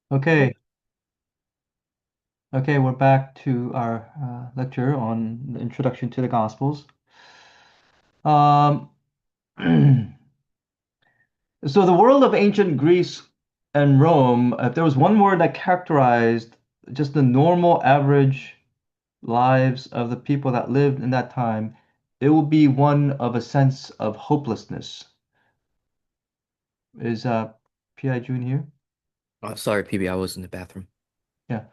Okay, okay, we're back to our lecture on the introduction to the Gospels. Um, so the world of ancient Greece and Rome, if there was one word that characterized just the normal, average lives of the people that lived in that time, it would be one of a sense of hopelessness. Is P.I. June here? Sorry, PB, I was in the bathroom. Yeah.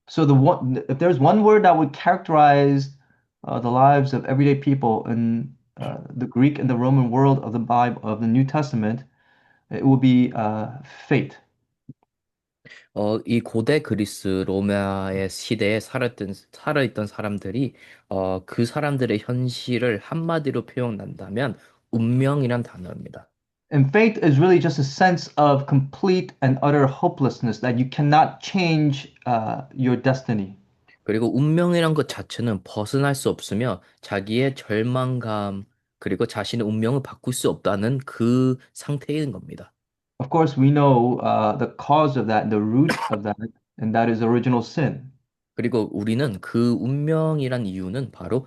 So the one, if there's one word that would characterize the lives of everyday people in the Greek and the Roman world of the Bible of the New Testament, it would be fate. 이 고대 그리스 로마의 시대에 살아있던 사람들이, 그 사람들의 현실을 한마디로 표현한다면, 운명이란 단어입니다. And fate is really just a sense of complete and utter hopelessness that you cannot change your destiny. 그리고 운명이란 것 자체는 벗어날 수 없으며, 자기의 절망감, 그리고 자신의 운명을 바꿀 수 없다는 그 상태인 겁니다. Of course, we know the cause of that, the root of that, and that is original sin. 그리고 우리는 그 운명이란 이유는 바로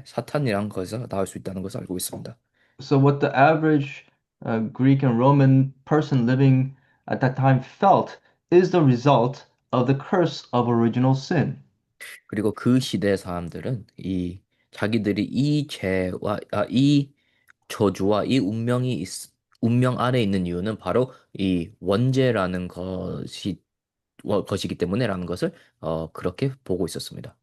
사탄이란 것에서 나올 수 있다는 것을 알고 있습니다. So what the average Greek and Roman person living at that time felt is the result of the curse of original sin. 그리고 그 시대 사람들은 자기들이 이 저주와 운명 아래 있는 이유는 바로 이 원죄라는 것이기 때문에라는 것을 그렇게 보고 있었습니다.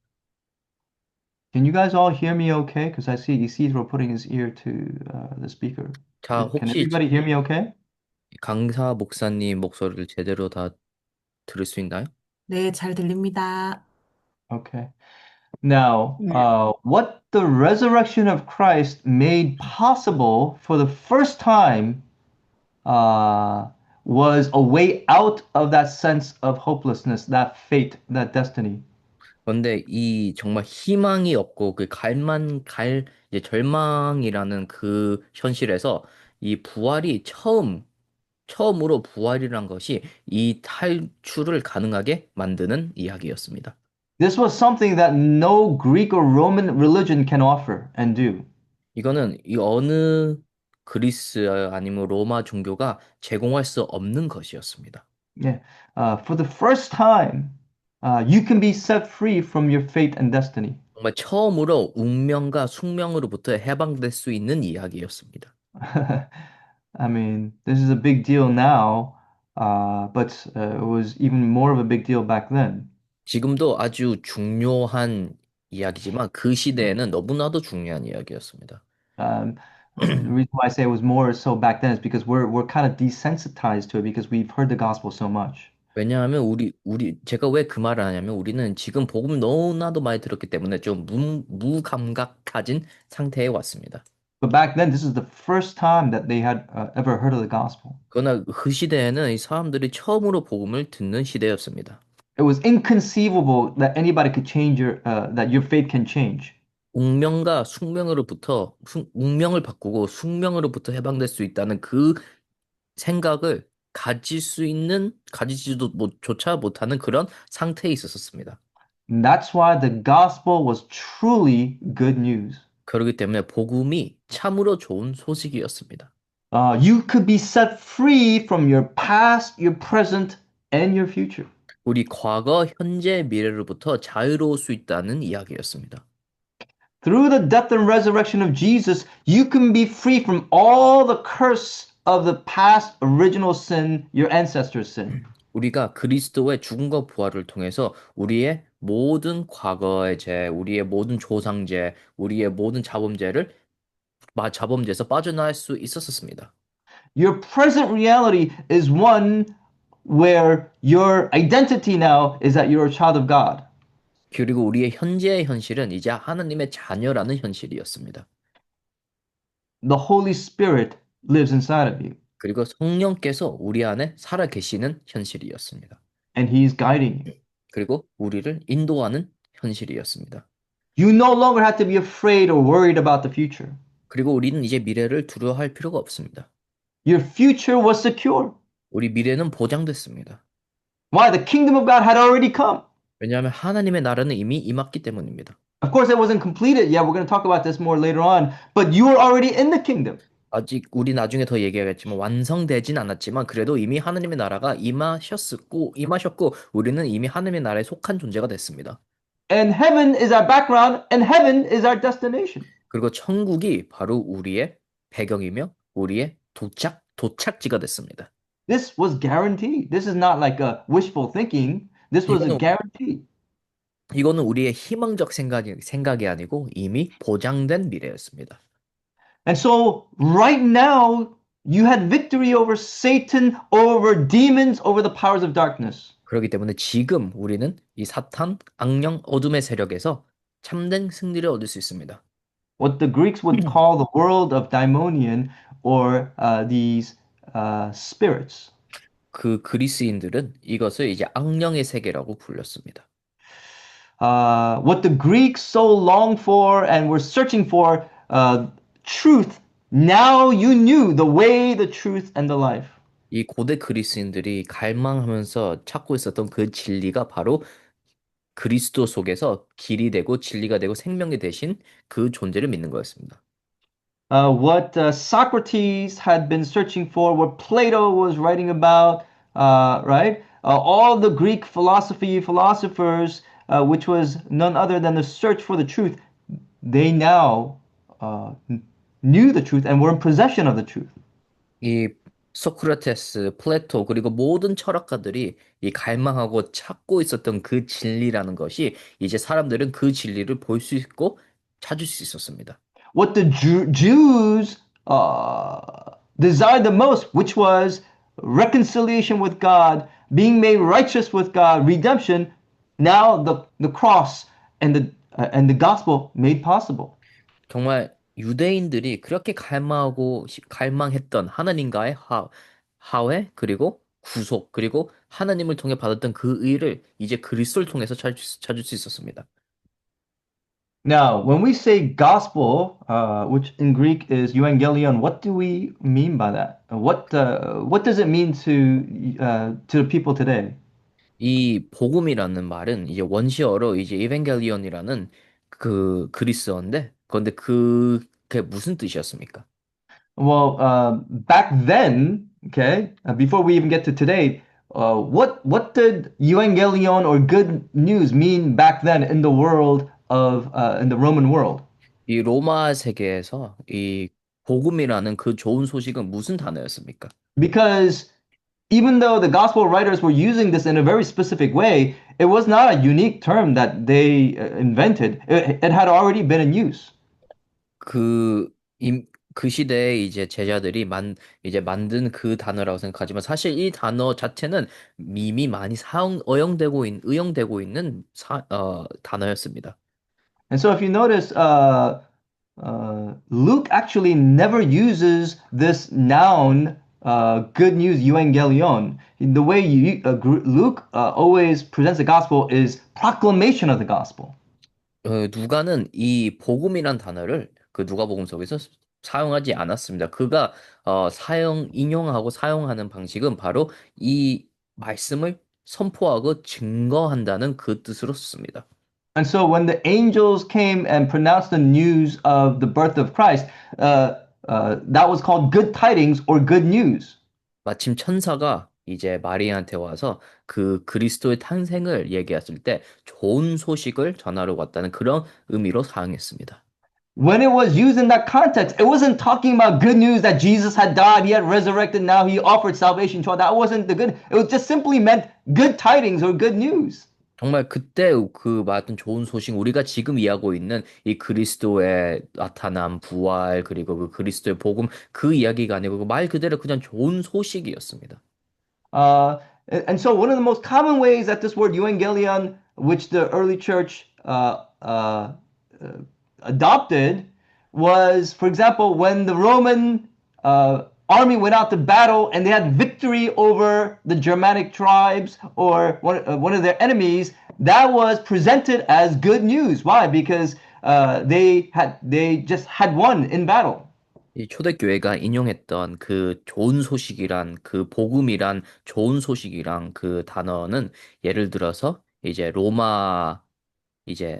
Can you guys all hear me okay? Because I see Isidro putting his ear to the speaker. 자, Can 혹시 everybody hear me okay? 강사 목사님 목소리를 제대로 다 들을 수 있나요? 네, 잘 들립니다. Okay. Now, what the resurrection of Christ made possible for the first time uh, was a way out of that sense of hopelessness, that fate, that destiny. 그런데 이 정말 희망이 없고 이제 절망이라는 그 현실에서 이 처음으로 부활이란 것이 이 탈출을 가능하게 만드는 이야기였습니다. This was something that no Greek or Roman religion can offer and do. 이거는 이 어느 그리스 아니면 로마 종교가 제공할 수 없는 것이었습니다. Yeah. For the first time, you can be set free from your fate and destiny. 정말 처음으로 운명과 숙명으로부터 해방될 수 있는 이야기였습니다. I mean, this is a big deal now, but it was even more of a big deal back then. 지금도 아주 중요한 이야기지만 그 시대에는 너무나도 중요한 이야기였습니다. Um, the reason why I say it was more so back then is because we're kind of desensitized to it because we've heard the gospel so much. 왜냐하면 제가 왜 그 말을 하냐면 우리는 지금 복음을 너무나도 많이 들었기 때문에 좀 무감각해진 상태에 왔습니다. But back then, this is the first time that they had ever heard of the gospel. 그러나 그 시대에는 이 사람들이 처음으로 복음을 듣는 시대였습니다. It was inconceivable that anybody could change that your faith can change. 운명을 바꾸고 숙명으로부터 해방될 수 있다는 그 생각을 가지지도 조차 못하는 그런 상태에 있었습니다. And that's why the gospel was truly good news. 그렇기 때문에 복음이 참으로 좋은 소식이었습니다. You could be set free from your past, your present, and your future. 우리 과거, 현재, 미래로부터 자유로울 수 있다는 이야기였습니다. Through the death and resurrection of Jesus, you can be free from all the curse of the past original sin, your ancestors' sin. 우리가 그리스도의 죽음과 부활을 통해서 우리의 모든 과거의 우리의 모든 조상죄, 우리의 모든 자범죄에서 빠져나갈 수 있었습니다. Your present reality is one where your identity now is that you're a child of God. 그리고 우리의 현재의 현실은 이제 하나님의 자녀라는 현실이었습니다. The Holy Spirit lives inside of you, 그리고 성령께서 우리 안에 살아 계시는 현실이었습니다. and He's guiding you. 그리고 우리를 인도하는 현실이었습니다. You no longer have to be afraid or worried about the future. 그리고 우리는 이제 미래를 두려워할 필요가 없습니다. Your future was secure. 우리 미래는 보장됐습니다. Why? The kingdom of God had already come. 왜냐하면 하나님의 나라는 이미 임했기 때문입니다. Of course, it wasn't completed. Yeah, we're going to talk about this more later on. But you were already in the kingdom. 아직 우리 나중에 더 얘기하겠지만 완성되진 않았지만 그래도 이미 하나님의 나라가 임하셨고 우리는 이미 하나님의 나라에 속한 존재가 됐습니다. And heaven is our background, and heaven is our destination. 그리고 천국이 바로 우리의 배경이며 우리의 도착지가 됐습니다. This was guaranteed. This is not like a wishful thinking. This was a 이거는 guarantee. 이거는 우리의 희망적 생각이 아니고 이미 보장된 미래였습니다. And so, right now, you had victory over Satan, over demons, over the powers of darkness. 그렇기 때문에 지금 우리는 이 사탄, 악령, 어둠의 세력에서 참된 승리를 얻을 수 있습니다. What the Greeks would call the world of daimonion, or these spirits. 그 그리스인들은 이것을 이제 악령의 세계라고 불렸습니다. What the Greeks so longed for and were searching for, truth. Now you knew the way, the truth, and the life. 이 고대 그리스인들이 갈망하면서 찾고 있었던 그 진리가 바로 그리스도 속에서 길이 되고 진리가 되고 생명이 되신 그 존재를 믿는 거였습니다. What Socrates had been searching for, what Plato was writing about, right? All the Greek philosophers, which was none other than the search for the truth, they now knew the truth and were in possession of the truth. 이 소크라테스, 플라토 그리고 모든 철학가들이 이 갈망하고 찾고 있었던 그 진리라는 것이 이제 사람들은 그 진리를 볼 수 있고 찾을 수 있었습니다. What the Jews desired the most, which was reconciliation with God, being made righteous with God, redemption. Now the cross and the gospel made possible. 정말 유대인들이 그렇게 갈망했던 하나님과의 화해 그리고 구속 그리고 하나님을 통해 받았던 그 의를 이제 그리스도를 통해서 찾을 수 있었습니다. Now, when we say gospel, which in Greek is euangelion, what do we mean by that? What does it mean to the people today? 이 복음이라는 말은 이제 원시어로 이제 에반겔리온이라는 그 그리스어인데 그런데 그게 무슨 뜻이었습니까? Well, back then, okay, before we even get to today, what did euangelion or good news mean back then in the world of in the Roman world? 이 로마 세계에서 이 복음이라는 그 좋은 소식은 무슨 단어였습니까? Because even though the gospel writers were using this in a very specific way, it was not a unique term that they invented. It had already been in use. 그, 그 시대에 이제 제자들이 이제 만든 그 단어라고 생각하지만 사실 이 단어 자체는 이미 많이 의용되고 있는 단어였습니다. And so if you notice, Luke actually never uses this noun, good news, euangelion. The way Luke always presents the gospel is proclamation of the gospel. 누가는 이 복음이란 단어를 그 누가복음 속에서 사용하지 않았습니다. 그가 인용하고 사용하는 방식은 바로 이 말씀을 선포하고 증거한다는 그 뜻으로 썼습니다. And so when the angels came and pronounced the news of the birth of Christ, that was called good tidings or good news. 마침 천사가 이제 마리아한테 와서 그 그리스도의 탄생을 얘기했을 때 좋은 소식을 전하러 왔다는 그런 의미로 사용했습니다. When it was used in that context, it wasn't talking about good news that Jesus had died, he had resurrected, now he offered salvation to all. That wasn't the good. It was just simply meant good tidings or good news. 정말 그때 그 말했던 좋은 소식, 우리가 지금 이해하고 있는 이 그리스도의 나타남, 부활, 그리고 그 그리스도의 복음, 그 이야기가 아니고 그 말 그대로 그냥 좋은 소식이었습니다. And so one of the most common ways that this word euangelion, which the early church adopted, was, for example, when the Roman army went out to battle and they had victory over the Germanic tribes or one of their enemies, that was presented as good news. Why? Because they just had won in battle. 이 초대교회가 인용했던 그 좋은 소식이란 그 복음이란 좋은 소식이란 그 단어는 예를 들어서 이제 이제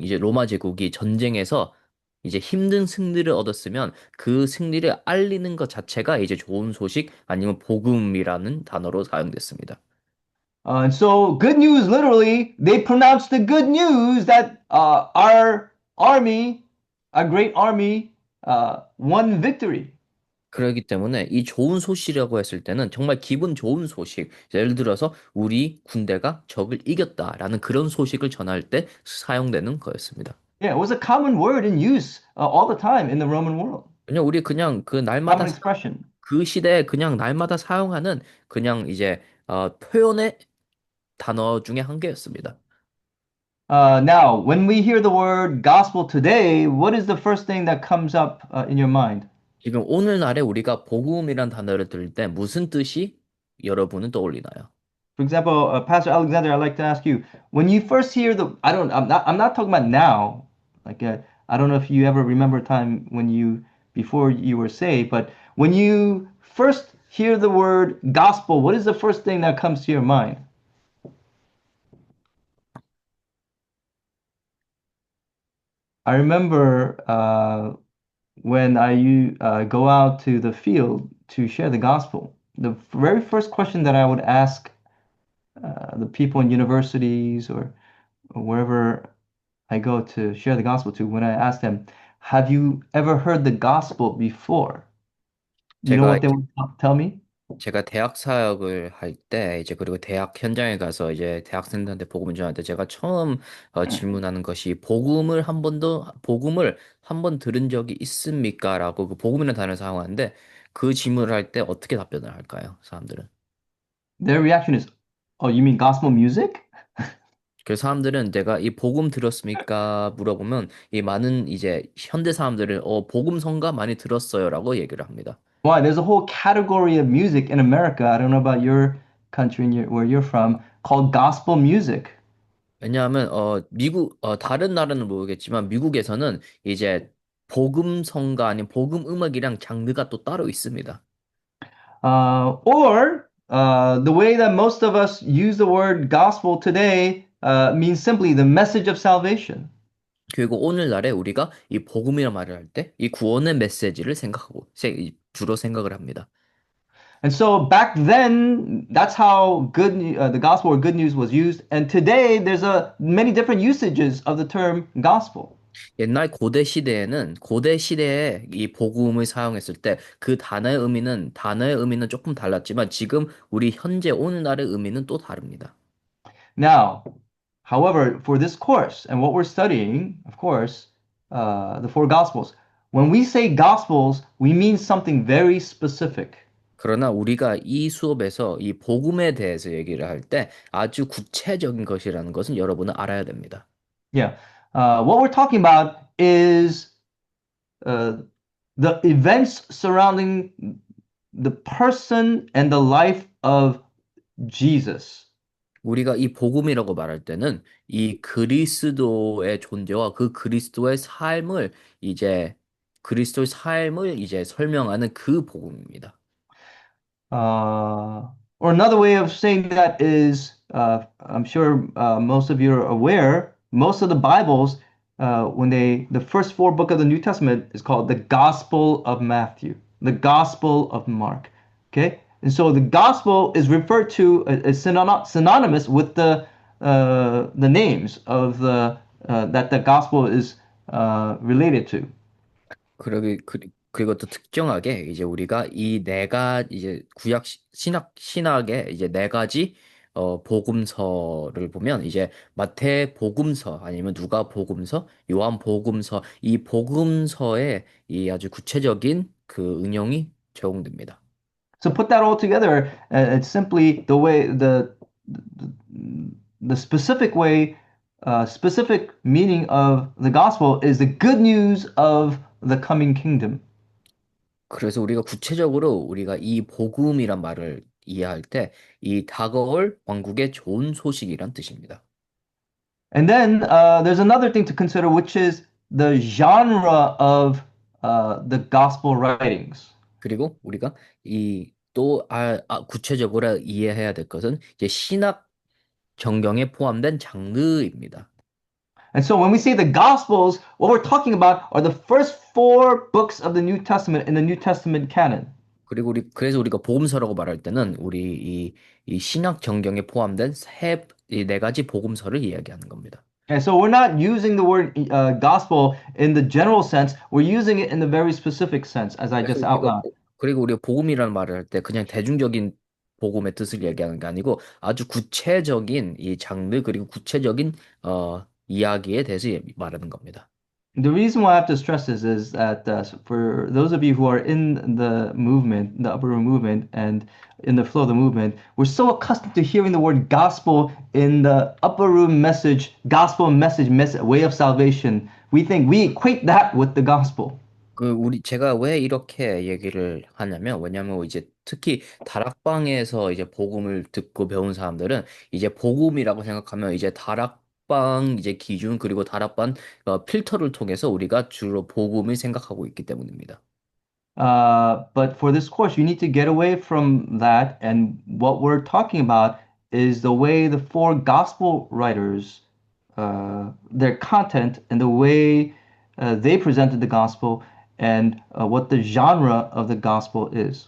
이제 로마 제국이 전쟁에서 이제 힘든 승리를 얻었으면 그 승리를 알리는 것 자체가 이제 좋은 소식 아니면 복음이라는 단어로 사용됐습니다. And so, good news, literally, they pronounced the good news that our army, our great army, won victory. 그렇기 때문에 이 좋은 소식이라고 했을 때는 정말 기분 좋은 소식, 예를 들어서 우리 군대가 적을 이겼다라는 그런 소식을 전할 때 사용되는 거였습니다. Yeah, it was a common word in use all the time in the Roman world. 그냥 우리 그냥 그 날마다 Common expression. 그 시대에 그냥 날마다 사용하는 그냥 이제 표현의 단어 중에 한 개였습니다. Now, when we hear the word gospel today, what is the first thing that comes up in your mind? 지금 오늘날에 우리가 복음이란 단어를 들을 때 무슨 뜻이 여러분은 떠올리나요? For example, Pastor Alexander, I'd like to ask you, when you first hear I'm not talking about now. Like, I don't know if you ever remember a time before you were saved, but when you first hear the word gospel, what is the first thing that comes to your mind? I remember when I go out to the field to share the gospel, the very first question that I would ask the people in universities or wherever I go to share the gospel to, when I ask them, have you ever heard the gospel before? You know 제가 what they would tell me? 제가 대학 사역을 할 때 이제 그리고 대학 현장에 가서 이제 대학생들한테 복음을 전할 때 제가 처음 질문하는 것이 복음을 한 번 들은 적이 있습니까? 라고 그 복음이라는 단어를 사용하는데 그 질문을 할 때 어떻게 답변을 할까요? 사람들은. Their reaction is, oh, you mean gospel music? 그래서 사람들은 내가 이 복음 들었습니까? 물어보면 이 많은 이제 현대 사람들은 복음성가 많이 들었어요라고 얘기를 합니다. Why? There's a whole category of music in America. I don't know about your country and where you're from, called gospel music. 왜냐하면 다른 나라는 모르겠지만 미국에서는 이제 복음성가 아닌 복음 음악이랑 장르가 또 따로 있습니다. Or the way that most of us use the word gospel today means simply the message of salvation. 그리고 오늘날에 우리가 이 복음이라 말을 할 때 이 구원의 메시지를 주로 생각을 합니다. And so back then, that's how the gospel or good news was used. And today, there's many different usages of the term gospel. 옛날 고대 시대에 이 복음을 사용했을 때 그 단어의 의미는 조금 달랐지만 지금 우리 현재 오늘날의 의미는 또 다릅니다. Now, however, for this course and what we're studying, of course, the four gospels, when we say gospels, we mean something very specific. 그러나 우리가 이 수업에서 이 복음에 대해서 얘기를 할 때 아주 구체적인 것이라는 것은 여러분은 알아야 됩니다. Yeah. What we're talking about is uh, the events surrounding the person and the life of Jesus. 우리가 이 복음이라고 말할 때는 이 그리스도의 존재와 그 그리스도의 삶을 이제 설명하는 그 복음입니다. Or another way of saying that is, I'm sure most of you are aware, most of the Bibles, the first four book of the New Testament is called the Gospel of Matthew, the Gospel of Mark. Okay, and so the Gospel is referred to as synonymous with the names of that the Gospel is related to. 그리고 또 특정하게 이제 우리가 이제 신학의 이제 네 가지 복음서를 보면 이제 마태 복음서 아니면 누가 복음서, 요한 복음서 이 복음서에 이 아주 구체적인 그 응용이 제공됩니다. So put that all together, it's simply the specific specific meaning of the gospel is the good news of the coming kingdom. 그래서 우리가 구체적으로 우리가 이 복음이란 말을 이해할 때 이 다가올 왕국의 좋은 소식이란 뜻입니다. And then there's another thing to consider, which is the genre of the gospel writings. 그리고 우리가 이 또 구체적으로 이해해야 될 것은 이제 신학 정경에 포함된 장르입니다. And so when we say the gospels, what we're talking about are the first four books of the New Testament in the New Testament canon. 그리고 그래서 우리가 복음서라고 말할 때는 이 신학 정경에 포함된 이 네 가지 복음서를 이야기하는 겁니다. And so we're not using the word gospel in the general sense. We're using it in the very specific sense, as I 그래서 just outlined. 그리고 우리가 복음이라는 말을 할 때 그냥 대중적인 복음의 뜻을 얘기하는 게 아니고 아주 구체적인 이 장르 그리고 구체적인 이야기에 대해서 말하는 겁니다. The reason why I have to stress this is that for those of you who are in the movement, the upper room movement, and in the flow of the movement, we're so accustomed to hearing the word gospel in the upper room message, gospel message, way of salvation. We think we equate that with the gospel. 제가 왜 이렇게 얘기를 하냐면, 왜냐면 이제 특히 다락방에서 이제 복음을 듣고 배운 사람들은 이제 복음이라고 생각하면 이제 다락방 이제 기준 그리고 다락방 필터를 통해서 우리가 주로 복음을 생각하고 있기 때문입니다. But for this course, you need to get away from that. And what we're talking about is the way the four gospel writers, their content and the way they presented the gospel and what the genre of the gospel is.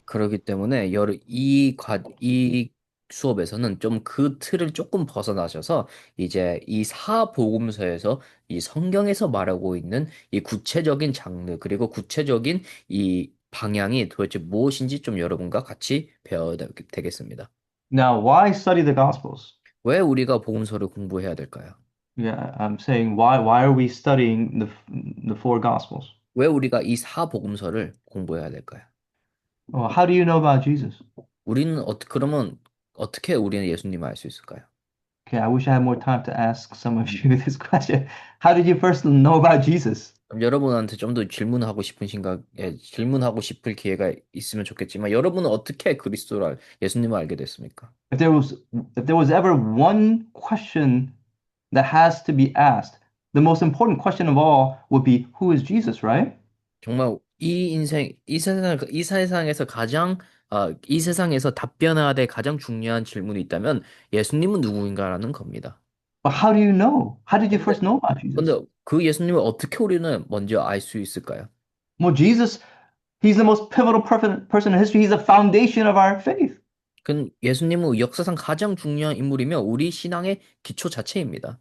그렇기 때문에 이 수업에서는 좀 그 틀을 조금 벗어나셔서 이제 이 사복음서에서 이 성경에서 말하고 있는 이 구체적인 장르 그리고 구체적인 이 방향이 도대체 무엇인지 좀 여러분과 같이 배워야 되겠습니다. Now, why study the gospels? 왜 우리가 복음서를 공부해야 될까요? Yeah, I'm saying why are we studying the four gospels? 왜 우리가 이 사복음서를 공부해야 될까요? Well, how do you know about Jesus? 그러면 어떻게 우리는 예수님을 알 수 있을까요? Okay, I wish I had more time to ask some of you this question. How did you first know about Jesus? 그럼 여러분한테 좀 더 질문하고 싶을 기회가 있으면 좋겠지만, 여러분은 어떻게 예수님을 알게 됐습니까? If there was ever one question that has to be asked, the most important question of all would be, who is Jesus, right? 정말 이 세상에서 답변해야 될 가장 중요한 질문이 있다면 예수님은 누구인가라는 겁니다. But how do you know? How did you 근데, first know about 근데 Jesus? 그 예수님을 어떻게 우리는 먼저 알 수 있을까요? Well, Jesus, he's the most pivotal person in history. He's the foundation of our faith. 예수님은 역사상 가장 중요한 인물이며 우리 신앙의 기초 자체입니다.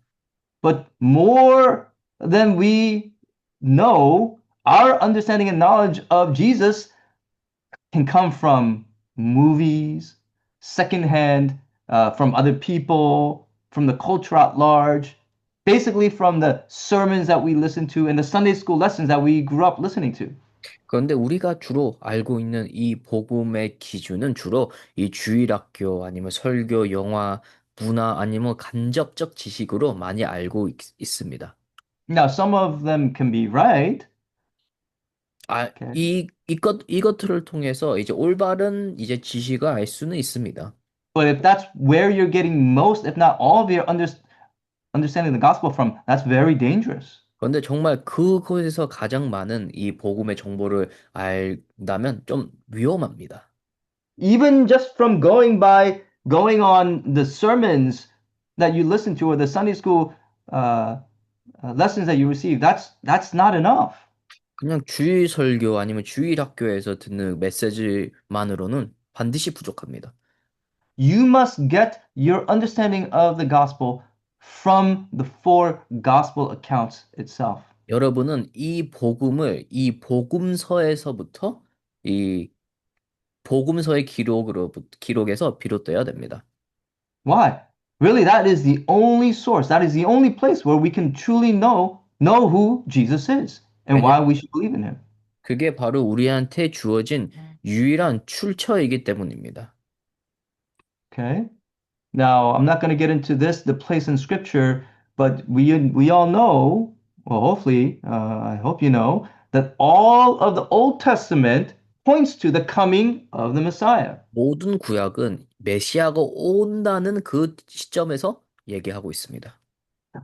But more than we know, our understanding and knowledge of Jesus can come from movies, secondhand, from other people, from the culture at large, basically from the sermons that we listen to and the Sunday school lessons that we grew up listening to. 그런데 우리가 주로 알고 있는 이 복음의 기준은 주로 이 주일학교 아니면 설교, 영화, 문화 아니면 간접적 지식으로 많이 알고 있습니다. Now, some of them can be right. Okay. 이것들을 통해서 이제 올바른 이제 지식을 알 수는 있습니다. But if that's where you're getting most, if not all of your understanding the gospel from, that's very dangerous. 그런데 정말 그곳에서 가장 많은 이 복음의 정보를 알다면 좀 위험합니다. Even just from going on the sermons that you listen to or the Sunday school lessons that you receive, that's not enough. 그냥 주일 설교 아니면 주일 학교에서 듣는 메시지만으로는 반드시 부족합니다. You must get your understanding of the gospel from the four gospel accounts itself. 여러분은 이 복음서에서부터 이 복음서의 기록에서 비롯돼야 됩니다. Why? Really, that is the only source. That is the only place where we can truly know who Jesus is and 왜냐, why we should believe in him. 그게 바로 우리한테 주어진 유일한 출처이기 때문입니다. Okay? Now, I'm not going to get into the place in scripture, but we all know, well, hopefully, I hope you know, that all of the Old Testament points to the coming of the Messiah. 모든 구약은 메시아가 온다는 그 시점에서 얘기하고 있습니다.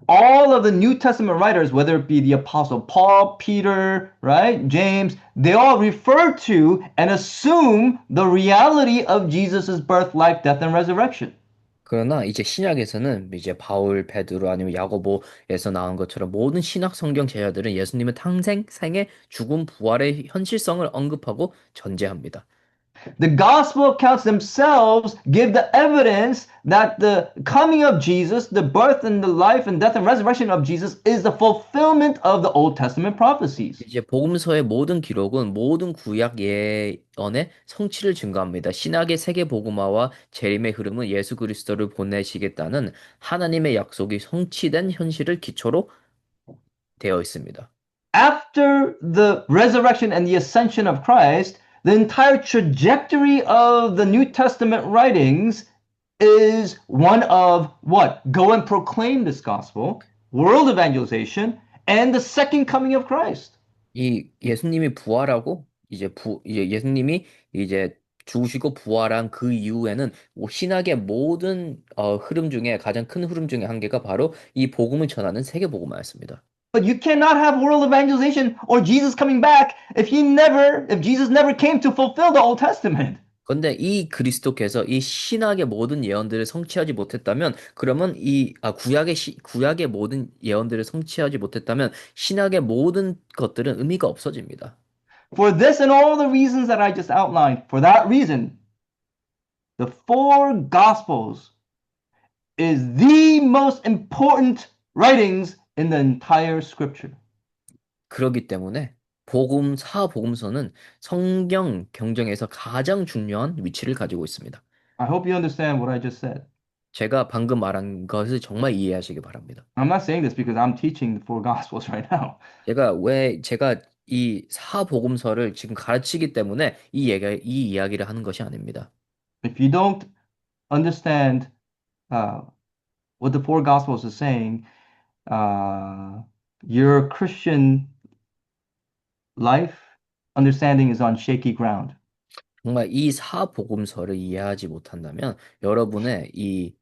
all of the New Testament writers, whether it be the Apostle Paul, Peter, right, James, they all refer to and assume the reality of Jesus' birth, life, death, and resurrection. 그러나 이제 신약에서는 이제 바울, 베드로 아니면 야고보에서 나온 것처럼 모든 신약 성경 제자들은 예수님의 탄생, 생애, 죽음, 부활의 현실성을 언급하고 전제합니다. The gospel accounts themselves give the evidence that the coming of Jesus, the birth and the life and death and resurrection of Jesus is the fulfillment of the Old Testament prophecies. 이제 복음서의 모든 기록은 모든 구약 예언의 성취를 증거합니다. 신약의 세계 복음화와 재림의 흐름은 예수 그리스도를 보내시겠다는 하나님의 약속이 성취된 현실을 기초로 되어 있습니다. After the resurrection and the ascension of Christ, the entire trajectory of the New Testament writings is one of what? Go and proclaim this gospel, world evangelization, and the second coming of Christ. 이 예수님이 부활하고 이제 예수님이 이제 죽으시고 부활한 그 이후에는 신학의 모든 흐름 중에 가장 큰 흐름 중에 한 개가 바로 이 복음을 전하는 세계 복음화였습니다. But you cannot have world evangelization or Jesus coming back if Jesus never came to fulfill the Old Testament. 그런데 이 그리스도께서 이 신학의 모든 예언들을 성취하지 못했다면 그러면 구약의 모든 예언들을 성취하지 못했다면 신학의 모든 것들은 의미가 없어집니다. For this and all the reasons that I just outlined, for that reason, the four Gospels is the most important writings in the entire Scripture. 그렇기 때문에 사복음서는 성경 경전에서 가장 중요한 위치를 가지고 있습니다. I hope you understand what I just said. 제가 방금 말한 것을 정말 이해하시기 바랍니다. I'm not saying this because I'm teaching the four Gospels right now. 제가 이 사복음서를 지금 가르치기 때문에 이 이야기를 하는 것이 아닙니다. If you don't understand what the four Gospels are saying, your Christian life understanding is on shaky ground. 정말 이 사복음서를 이해하지 못한다면 여러분의 이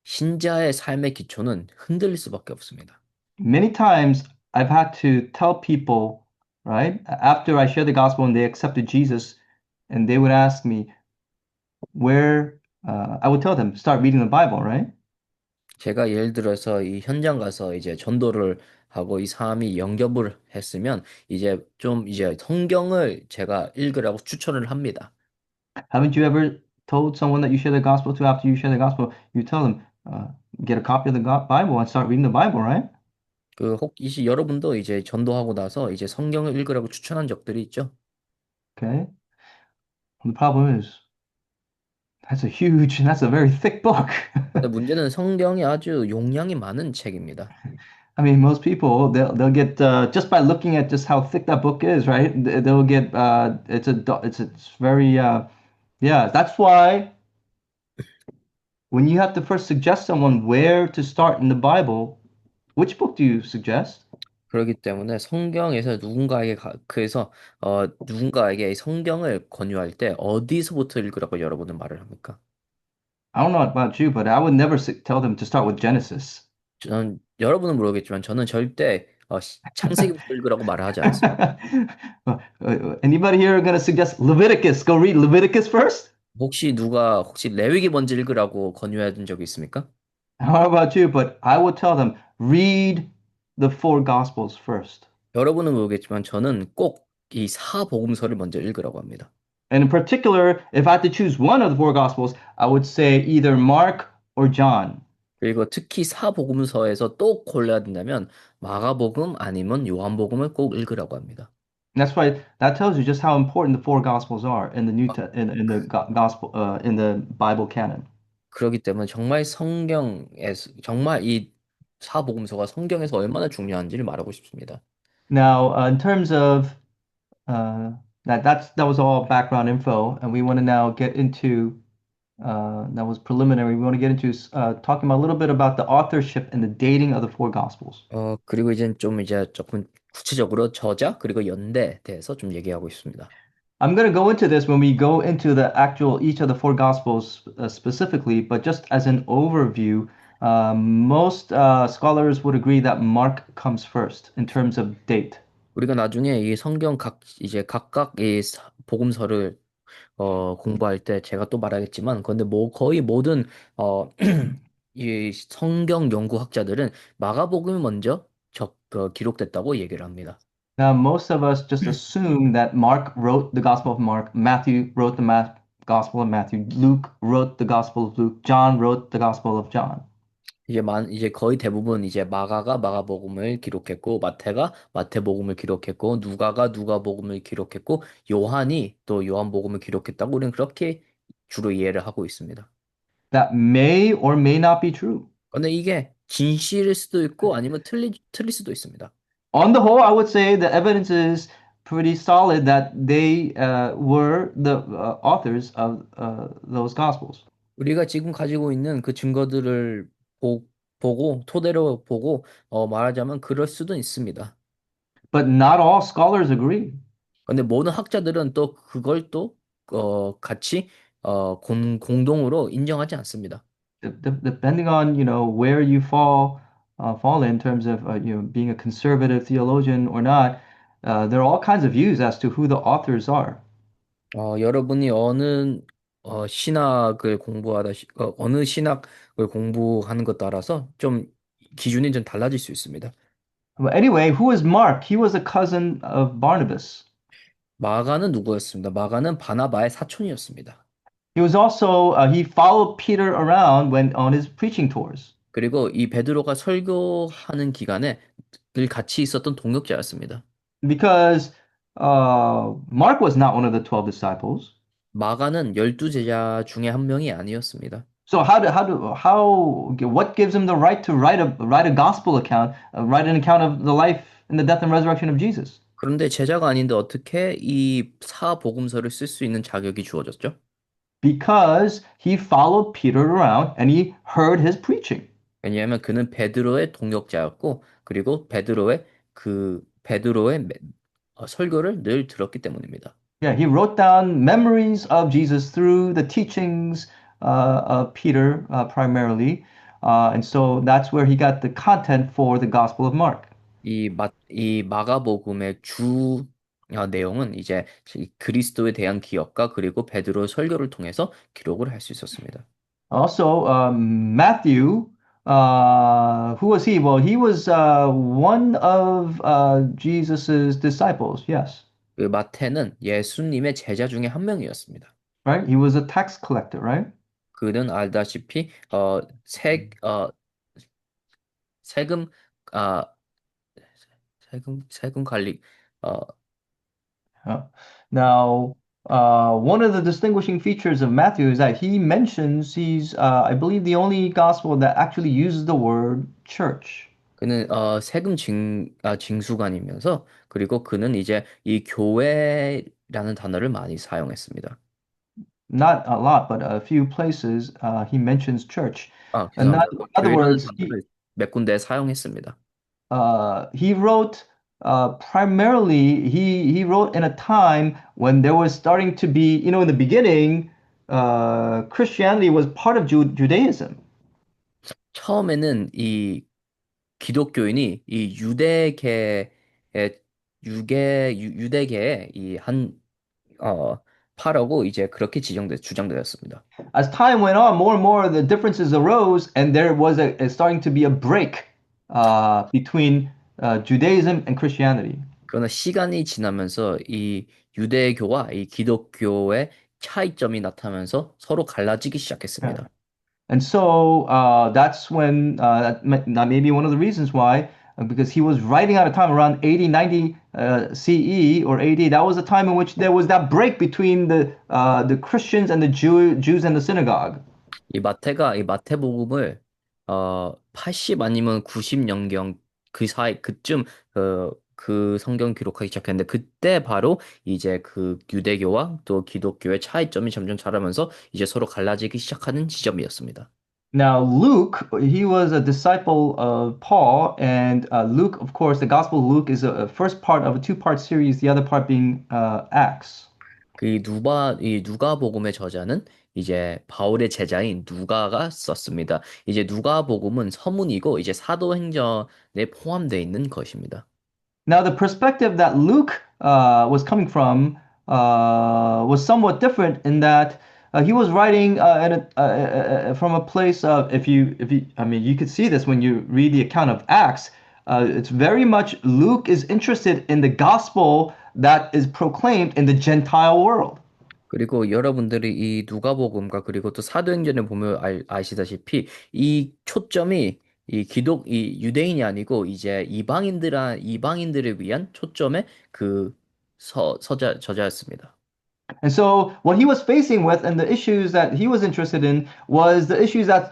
신자의 삶의 기초는 흔들릴 수밖에 없습니다. Many times I've had to tell people, right, after I share the gospel and they accepted Jesus, and they would ask me I would tell them, start reading the Bible, right? 제가 예를 들어서 이 현장 가서 이제 전도를 하고 이 사람이 영접을 했으면 이제 성경을 제가 읽으라고 추천을 합니다. Haven't you ever told someone that you share the gospel to after you share the gospel, you tell them, get a copy of the Bible and start reading the Bible, right? 혹시 여러분도 이제 전도하고 나서 이제 성경을 읽으라고 추천한 적들이 있죠? Okay. The problem is, that's a very thick book. 근데 문제는 성경이 아주 용량이 많은 책입니다. I mean, most people they'll get just by looking at just how thick that book is, right? They'll get it's very yeah. That's why when you have to first suggest someone where to start in the Bible, which book do you suggest? 그렇기 때문에 그래서 누군가에게 성경을 권유할 때 어디서부터 읽으라고 여러분은 말을 합니까? I don't know about you, but I would never tell them to start with Genesis. 저는 여러분은 모르겠지만 저는 절대 창세기부터 읽으라고 말을 하지 않습니다. Anybody here gonna suggest Leviticus? Go read Leviticus first? 혹시 레위기 먼저 읽으라고 권유해 준 적이 있습니까? How about you? But I would tell them read the four Gospels first. 여러분은 모르겠지만 저는 꼭 이 사복음서를 먼저 읽으라고 합니다. And in particular, if I had to choose one of the four Gospels, I would say either Mark or John. 그리고 특히 사복음서에서 또 골라야 된다면 마가복음 아니면 요한복음을 꼭 읽으라고 합니다. That's why that tells you just how important the four Gospels are in the in the Gospel in the Bible canon. 그렇기 때문에 정말 이 사복음서가 성경에서 얼마나 중요한지를 말하고 싶습니다. Now, in terms of that was all background info, and we want to now get into that was preliminary. We want to get into talking a little bit about the authorship and the dating of the four Gospels. 그리고 이제 조금 구체적으로 저자 그리고 연대에 대해서 좀 얘기하고 있습니다. I'm going to go into this when we go into the actual each of the four Gospels specifically, but just as an overview, Most scholars would agree that Mark comes first in terms of date. 우리가 나중에 이 성경 이제 각각 이 복음서를 공부할 때 제가 또 말하겠지만, 근데 뭐 거의 모든 어, 이 성경 연구학자들은 마가복음이 먼저 기록됐다고 얘기를 합니다. Now, most of us just assume that Mark wrote the Gospel of Mark, Matthew wrote the Gospel of Matthew, Luke wrote the Gospel of Luke, John wrote the Gospel of John. 이제 거의 대부분 이제 마가가 마가복음을 기록했고, 마태가 마태복음을 기록했고, 누가가 누가복음을 기록했고, 요한이 또 요한복음을 기록했다고 우리는 그렇게 주로 이해를 하고 있습니다. That may or may not be true. 근데 이게 진실일 수도 있고 아니면 틀릴 수도 있습니다. On the whole, I would say the evidence is pretty solid that they were the authors of those Gospels. 우리가 지금 가지고 있는 그 증거들을 토대로 보고 말하자면 그럴 수도 있습니다. But not all scholars agree. 근데 모든 학자들은 또 그걸 또 같이 공동으로 인정하지 않습니다. Depending on where you fall in terms of being a conservative theologian or not, there are all kinds of views as to who the authors are. 여러분이 신학을 어느 신학을 공부하는 것 따라서 좀 기준이 좀 달라질 수 있습니다. But anyway, who is Mark? He was a cousin of Barnabas. 마가는 누구였습니다? 마가는 바나바의 사촌이었습니다. He was also he followed Peter around when on his preaching tours. 그리고 이 베드로가 설교하는 기간에 늘 같이 있었던 동역자였습니다. Because Mark was not one of the 12 disciples. 마가는 12제자 중에 한 명이 아니었습니다. So what gives him the right to write a gospel account, write an account of the life and the death and resurrection of Jesus? 그런데 제자가 아닌데 어떻게 이 사복음서를 쓸 수 있는 자격이 주어졌죠? Because he followed Peter around and he heard his preaching. 왜냐하면 그는 베드로의 동역자였고, 그리고 베드로의 설교를 늘 들었기 때문입니다. Yeah, he wrote down memories of Jesus through the teachings of Peter primarily. And so that's where he got the content for the Gospel of Mark. 이 마가복음의 주 내용은 이제 그리스도에 대한 기억과 그리고 베드로의 설교를 통해서 기록을 할 수 있었습니다. Also, Matthew, who was he? Well, he was one of Jesus's disciples. Yes, 그 마태는 예수님의 제자 중에 한 명이었습니다. right. He was a tax collector, right? 그는 알다시피 세금 아 세금 관리 어, Yeah. Now, one of the distinguishing features of Matthew is that he mentions he's, I believe, the only gospel that actually uses the word church. 그는 세금 징수관이면서 그리고 그는 이제 이 교회라는 단어를 많이 사용했습니다. Not a lot, but a few places he mentions church. In 죄송합니다. other 교회라는 words, 단어를 몇 군데 사용했습니다. he wrote primarily, he wrote in a time when there was starting to be, in the beginning, Christianity was part of Judaism. 처음에는 이 기독교인이 이 유대계의 파라고 이제 그렇게 주장되었습니다. As time went on, more and more the differences arose, and there was starting to be a break between Judaism and Christianity. 그러나 시간이 지나면서 이 유대교와 이 기독교의 차이점이 나타나면서 서로 갈라지기 시작했습니다. And so that's when that may be one of the reasons why, because he was writing at a time around 80, 90 CE or 80. That was a time in which there was that break between the Christians and the Jews and the synagogue. 이 마태복음을 80 아니면 90년경 그 사이 그쯤 그 성경 기록하기 시작했는데 그때 바로 이제 그 유대교와 또 기독교의 차이점이 점점 자라면서 이제 서로 갈라지기 시작하는 지점이었습니다. Now, Luke, he was a disciple of Paul, and Luke, of course, the Gospel of Luke is a first part of a two-part series, the other part being Acts. 이 누가복음의 저자는 이제 바울의 제자인 누가가 썼습니다. 이제 누가복음은 서문이고 이제 사도행전에 포함되어 있는 것입니다. Now, the perspective that Luke was coming from was somewhat different in that he was writing from a place of, I mean, you could see this when you read the account of Acts. It's very much Luke is interested in the gospel that is proclaimed in the Gentile world. 그리고 여러분들이 이 누가복음과 그리고 또 사도행전을 보면 아시다시피 이 초점이 이 유대인이 아니고 이제 이방인들을 위한 초점의 그 저자였습니다. And so, what he was facing with and the issues that he was interested in was the issues that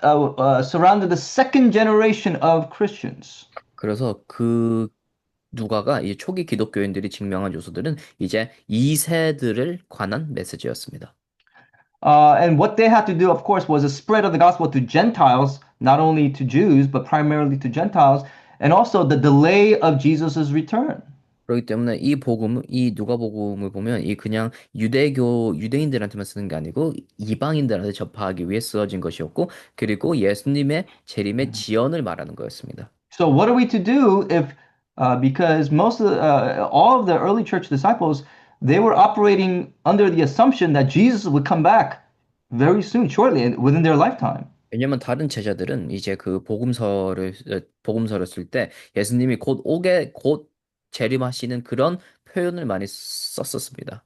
surrounded the second generation of Christians. 그래서 그 누가가 이 초기 기독교인들이 증명한 요소들은 이제 2세들을 관한 메시지였습니다. And what they had to do, of course, was a spread of the gospel to Gentiles, not only to Jews, but primarily to Gentiles, and also the delay of Jesus' return. 그렇기 때문에 이 누가복음을 보면 이 그냥 유대인들한테만 쓰는 게 아니고 이방인들한테 접하기 위해 쓰여진 것이었고, 그리고 예수님의 재림의 지연을 말하는 거였습니다. So, what are we to do if, because all of the early church disciples, they were operating under the assumption that Jesus would come back very soon, shortly, within their lifetime. 왜냐면 다른 제자들은 이제 그 복음서를 쓸 때 예수님이 곧 재림하시는 그런 표현을 많이 썼었습니다.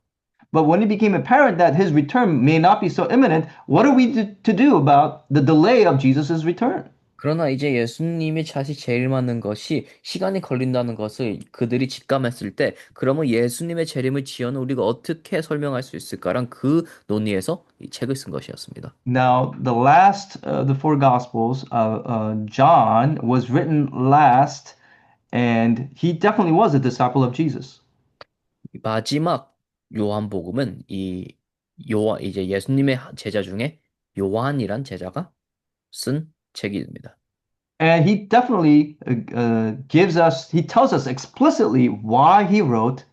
But when it became apparent that his return may not be so imminent, what are we to do about the delay of Jesus' return? 그러나 이제 예수님이 다시 재림하는 것이 시간이 걸린다는 것을 그들이 직감했을 때, 그러면 예수님의 재림의 지연을 우리가 어떻게 설명할 수 있을까란 그 논의에서 이 책을 쓴 것이었습니다. Now, the last of the four Gospels, John, was written last, and he definitely was a disciple of Jesus. 이 마지막 요한복음은 이제 예수님의 제자 중에 요한이란 제자가 쓴 책입니다. And he definitely he tells us explicitly why he wrote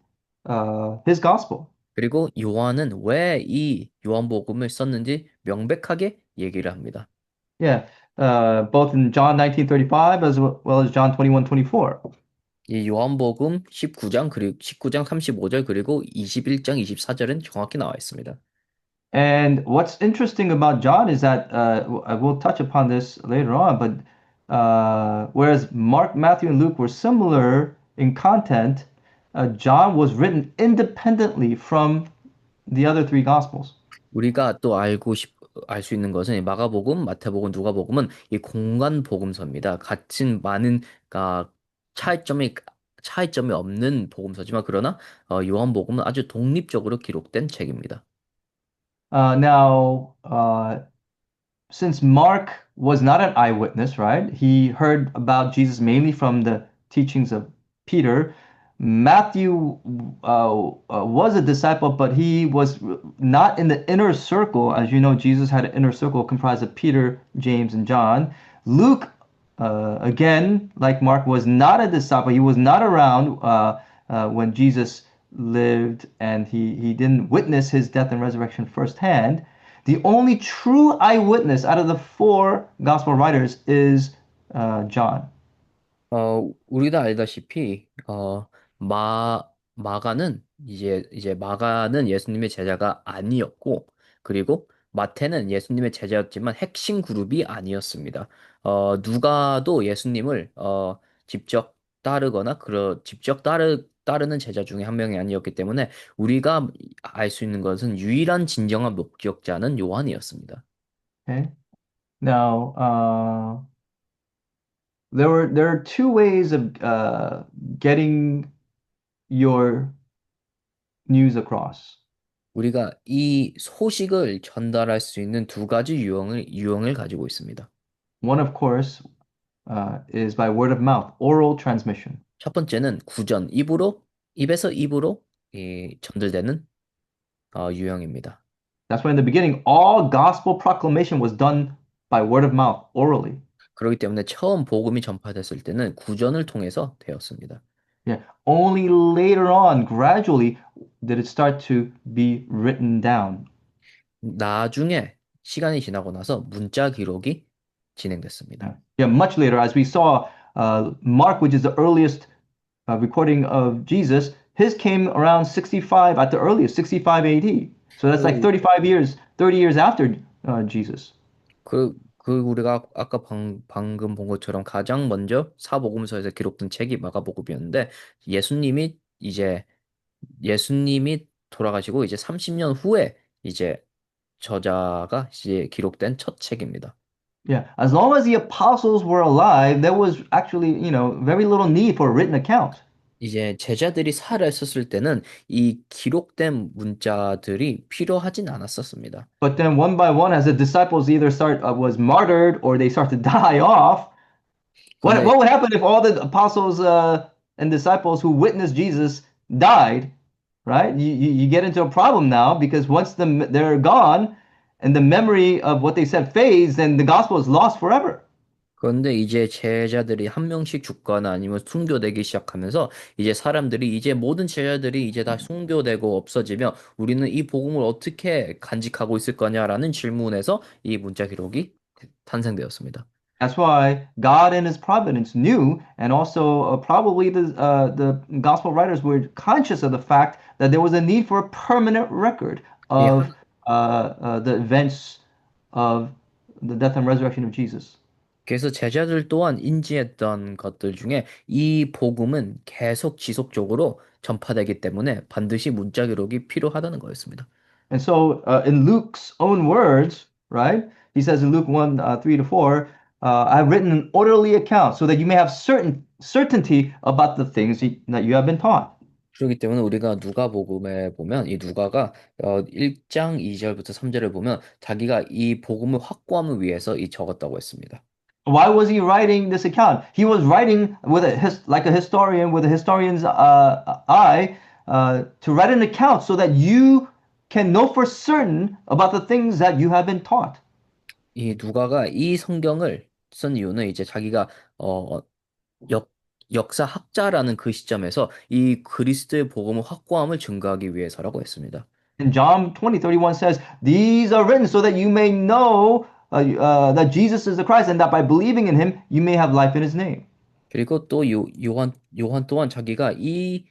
his Gospel. 그리고 요한은 왜 이 요한복음을 썼는지 명백하게 얘기를 합니다. Yeah, both in John 19:35 as well as John 21:24. 이 요한복음 19장 그리고 19장 35절 그리고 21장 24절은 정확히 나와 있습니다. And what's interesting about John is that I will touch upon this later on, but whereas Mark, Matthew, and Luke were similar in content, John was written independently from the other three Gospels. 우리가 또 알 수 있는 것은 이 마가복음, 마태복음, 누가복음은 이 공간 복음서입니다. 같은 많은 아, 차이점이 차이점이 없는 복음서지만 그러나 요한복음은 아주 독립적으로 기록된 책입니다. Now, since Mark was not an eyewitness, right? He heard about Jesus mainly from the teachings of Peter. Matthew was a disciple, but he was not in the inner circle. As you know, Jesus had an inner circle comprised of Peter, James, and John. Luke, again, like Mark, was not a disciple. He was not around when Jesus lived, and he didn't witness his death and resurrection firsthand. The only true eyewitness out of the four gospel writers is John. 우리도 알다시피 마가는 이제 마가는 예수님의 제자가 아니었고, 그리고 마태는 예수님의 제자였지만 핵심 그룹이 아니었습니다. 누가도 예수님을 직접 따르거나 따르는 제자 중에 한 명이 아니었기 때문에 우리가 알 수 있는 것은 유일한 진정한 목격자는 요한이었습니다. Okay. Now, there are two ways of getting your news across. 우리가 이 소식을 전달할 수 있는 두 가지 유형을 가지고 있습니다. One, of course, is by word of mouth, oral transmission. 첫 번째는 입에서 입으로 전달되는 유형입니다. That's why in the beginning, all gospel proclamation was done by word of mouth, orally. 그렇기 때문에 처음 복음이 전파됐을 때는 구전을 통해서 되었습니다. Yeah. Only later on, gradually, did it start to be written down. 나중에 시간이 지나고 나서 문자 기록이 진행됐습니다. Yeah, much later, as we saw, Mark, which is the earliest recording of Jesus, his came around 65 at the earliest, 65 AD. So that's like 그, 35 years, 30 years after Jesus. 우리가 아까 방금 본 것처럼 가장 먼저 사복음서에서 기록된 책이 마가복음이었는데 예수님이 이제 예수님이 돌아가시고 이제 30년 후에 이제 저자가 이제 기록된 첫 책입니다. Yeah, as long as the apostles were alive, there was actually, very little need for a written account. 이제 제자들이 살아 있었을 때는 이 기록된 문자들이 필요하진 않았었습니다. But then one by one, as the disciples either was martyred or they start to die off, 그런데 what would happen if all the apostles and disciples who witnessed Jesus died? Right? You get into a problem now because once they're gone and the memory of what they said fades, then the gospel is lost forever. 그런데 이제 제자들이 한 명씩 죽거나 아니면 순교되기 시작하면서 이제 사람들이 이제 모든 제자들이 이제 다 순교되고 없어지면 우리는 이 복음을 어떻게 간직하고 있을 거냐라는 질문에서 이 문자 기록이 탄생되었습니다. That's why God in His providence knew, and also probably the gospel writers were conscious of the fact that there was a need for a permanent record 이 of the events of the death and resurrection of Jesus. 그래서 제자들 또한 인지했던 것들 중에 이 복음은 계속 지속적으로 전파되기 때문에 반드시 문자 기록이 필요하다는 거였습니다. And so, in Luke's own words, right? He says in Luke 1 3 to 4, I've written an orderly account so that you may have certainty about the things that you have been taught. 그렇기 때문에 우리가 누가복음에 보면 이 누가가 1장 2절부터 3절을 보면 자기가 이 복음을 확고함을 위해서 이 적었다고 했습니다. Why was he writing this account? He was writing with like a historian with a historian's eye to write an account so that you can know for certain about the things that you have been taught. 이 누가가 이 성경을 쓴 이유는 이제 자기가 어, 역, 역사학자라는 그 시점에서 이 그리스도의 복음의 확고함을 증거하기 위해서라고 했습니다. And John 20:31 says, These are written so that you may know that Jesus is the Christ and that by believing in him you may have life in his name. 그리고 또 요한 또한 자기가 이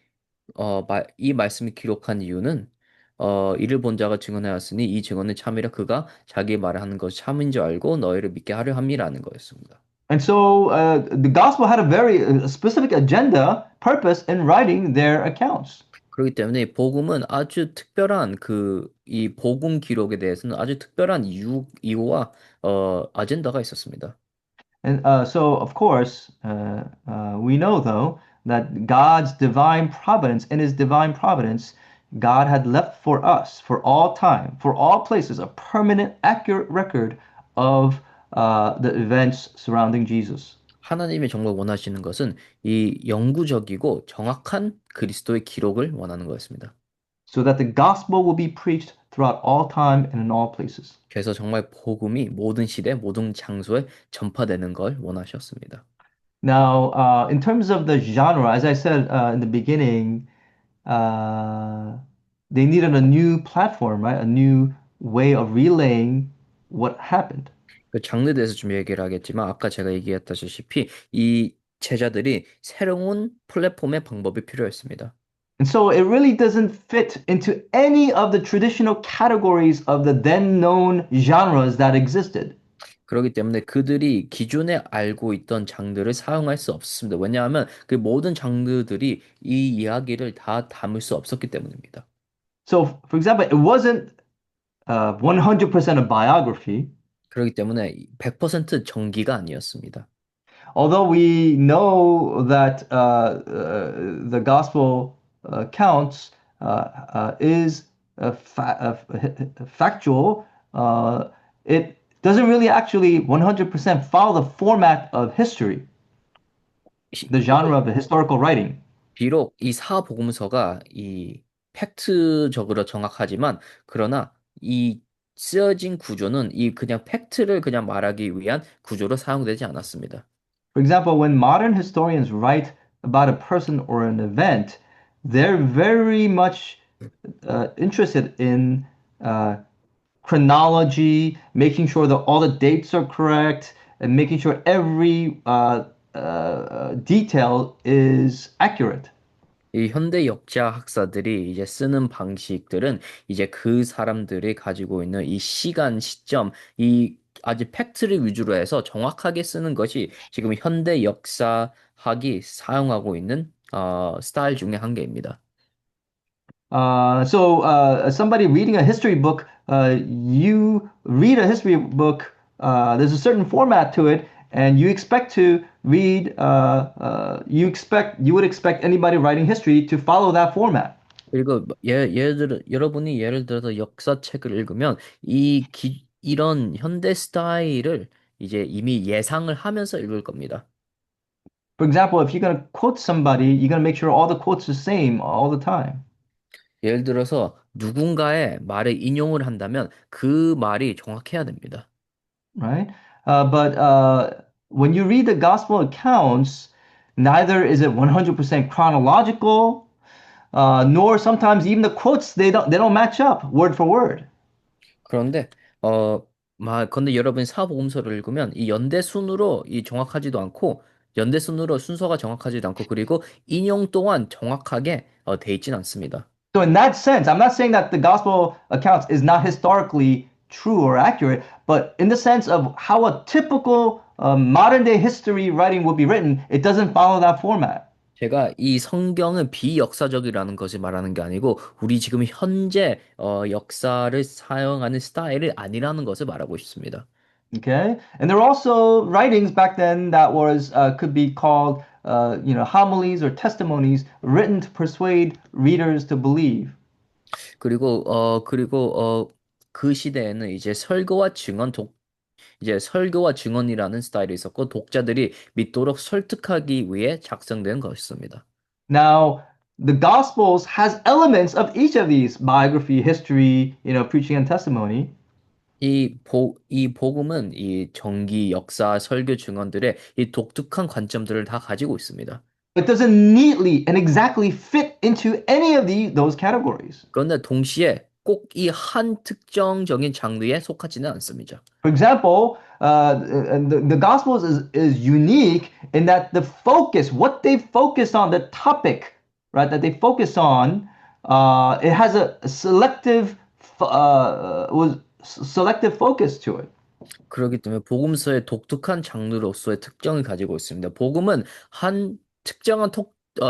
말씀을 기록한 이유는 이를 본 자가 증언하였으니 이 증언은 참이라 그가 자기 말하는 것이 참인 줄 알고 너희를 믿게 하려 함이라는 거였습니다. And so the gospel had a very specific agenda, purpose in writing their accounts. 그렇기 때문에 복음은 아주 특별한 이 복음 기록에 대해서는 아주 특별한 이유와 아젠다가 있었습니다. And so, of course, we know, though, that God's divine providence, in His divine providence, God had left for us, for all time, for all places, a permanent, accurate record of the events surrounding Jesus. 하나님이 정말 원하시는 것은 이 영구적이고 정확한 그리스도의 기록을 원하는 거였습니다. So that the gospel will be preached throughout all time and in all places. 그래서 정말 복음이 모든 시대, 모든 장소에 전파되는 걸 원하셨습니다. Now, in terms of the genre, as I said in the beginning, uh, they needed a new platform, right? A new way of relaying what happened. 그 장르에 대해서 좀 얘기를 하겠지만 아까 제가 얘기했다시피 이 제자들이 새로운 플랫폼의 방법이 필요했습니다. And so it really doesn't fit into any of the traditional categories of the then known genres that existed. 그렇기 때문에 그들이 기존에 알고 있던 장르를 사용할 수 없습니다. 왜냐하면 그 모든 장르들이 이 이야기를 다 담을 수 없었기 때문입니다. So, for example, it wasn't 100% a biography. 그렇기 때문에 100% 정기가 아니었습니다. Although we know that the gospel counts is factual, it doesn't really actually 100% follow the format of history, the genre of the historical writing. 비록 이 사복음서가 이 팩트적으로 정확하지만 그러나 이 쓰여진 구조는 이 그냥 팩트를 그냥 말하기 위한 구조로 사용되지 않았습니다. For example, when modern historians write about a person or an event, they're very much interested in chronology, making sure that all the dates are correct, and making sure every detail is accurate. 이 현대 역사 학사들이 이제 쓰는 방식들은 이제 그 사람들이 가지고 있는 이 시간, 시점, 이 아주 팩트를 위주로 해서 정확하게 쓰는 것이 지금 현대 역사학이 사용하고 있는 스타일 중에 한 개입니다. Somebody reading a history book, you read a history book, there's a certain format to it, and you expect to read, you would expect anybody writing history to follow that format. 그리고 여러분이 예를 들어서 역사책을 읽으면 이런 현대 스타일을 이제 이미 예상을 하면서 읽을 겁니다. For example, if you're going to quote somebody, you're going to make sure all the quotes are the same all the time, 예를 들어서 누군가의 말을 인용을 한다면 그 말이 정확해야 됩니다. right? But when you read the gospel accounts, neither is it 100% chronological, nor sometimes even the quotes they don't match up word for word. 그런데 근데 여러분이 사복음서를 읽으면 이 연대 순으로 이 정확하지도 않고 연대 순으로 순서가 정확하지도 않고 그리고 인용 또한 정확하게 돼 있진 않습니다. So in that sense, I'm not saying that the gospel accounts is not historically true or accurate, but in the sense of how a typical modern day history writing would be written, it doesn't follow that format. 제가 이 성경은 비역사적이라는 것을 말하는 게 아니고 우리 지금 현재 역사를 사용하는 스타일이 아니라는 것을 말하고 싶습니다. Okay, and there are also writings back then that was could be called homilies or testimonies written to persuade readers to believe. 그리고 그 시대에는 이제 설교와 증언이라는 스타일이 있었고 독자들이 믿도록 설득하기 위해 작성된 것입니다. Now, the Gospels has elements of each of these: biography, history, preaching and testimony. 이 복음은 이 정기, 역사, 설교 증언들의 이 독특한 관점들을 다 가지고 있습니다. It doesn't neatly and exactly fit into any of those categories. 그런데 동시에 꼭 이 한 특정적인 장르에 속하지는 않습니다. For example, the Gospels is unique in that the focus, what they focus on, the topic, right, that they focus on, it has a selective focus to it. 그렇기 때문에 복음서의 독특한 장르로서의 특징을 가지고 있습니다. 복음은 한 특정한